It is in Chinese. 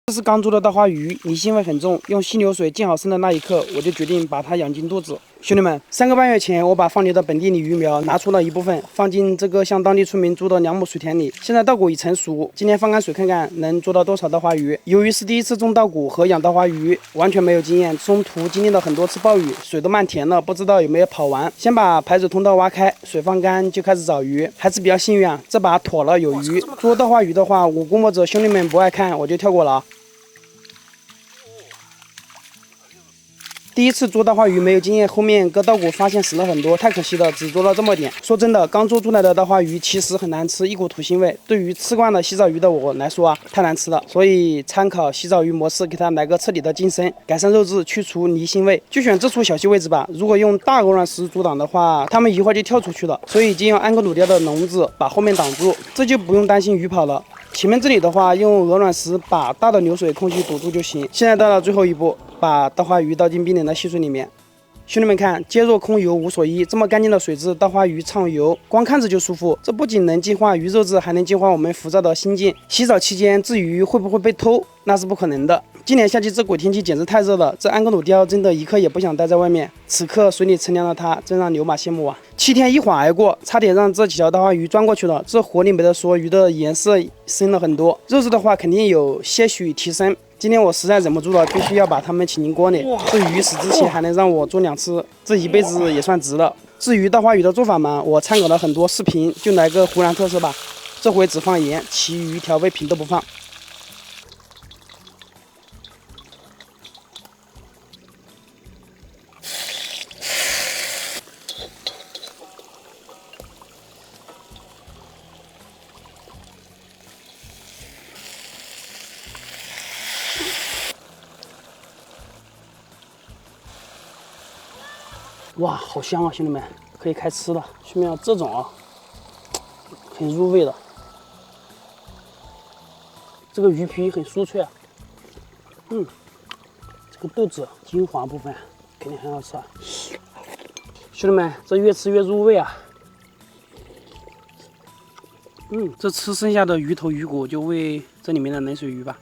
这是刚做的稻花鱼，泥腥味很重。用细流水浸好身的那一刻，我就决定把它养进肚子。兄弟们，3个半月前，我把放流的本地鲤鱼苗拿出了一部分，放进这个向当地村民租的2亩水田里。现在稻谷已成熟，今天放干水看看能做到多少稻花鱼。由于是第一次种稻谷和养稻花鱼，完全没有经验，中途经历了很多次暴雨，水都漫田了，不知道有没有跑完。先把排水通道挖开，水放干就开始找鱼，还是比较幸运啊，这把妥了有鱼。做稻花鱼的话，我估摸着兄弟们不爱看，我就跳过了啊。第一次做稻花鱼没有经验，后面割稻谷发现死了很多，太可惜了，只做了这么点。说真的，刚做出来的稻花鱼其实很难吃，一股土腥味。对于吃惯了洗澡鱼的我来说啊，太难吃了。所以参考洗澡鱼模式，给它来个彻底的净身，改善肉质，去除泥腥味。就选这处小溪位置吧，如果用大鹅卵石阻挡的话，它们一会儿就跳出去了。所以就用安格鲁雕的笼子把后面挡住，这就不用担心鱼跑了。前面这里的话，用鹅卵石把大的流水空隙堵住就行。现在到了最后一步，把稻花鱼倒进冰冷的溪水里面。兄弟们看，皆若空游无所依，这么干净的水质，稻花鱼畅游，光看着就舒服。这不仅能净化鱼肉质，还能净化我们浮躁的心境。洗澡期间，至于会不会被偷，那是不可能的。今年夏季这股天气简直太热了，这安格鲁雕真的一刻也不想待在外面。此刻水里乘凉的它，真让牛马羡慕啊！7天一晃而过，差点让这几条稻花鱼钻过去了。这活里没得说，鱼的颜色深了很多，肉质的话肯定有些许提升。今天我实在忍不住了，必须要把它们请进锅里。这鱼死之前还能让我做2次，这一辈子也算值了。至于稻花鱼的做法嘛，我参考了很多视频，就来个湖南特色吧。这回只放盐，其余调味品都不放。哇，好香啊，兄弟们，可以开吃了。兄弟们，这种啊，很入味的。这个鱼皮很酥脆啊，这个豆子精华部分肯定很好吃啊。兄弟们，这越吃越入味啊。这吃剩下的鱼头鱼骨就喂这里面的冷水鱼吧。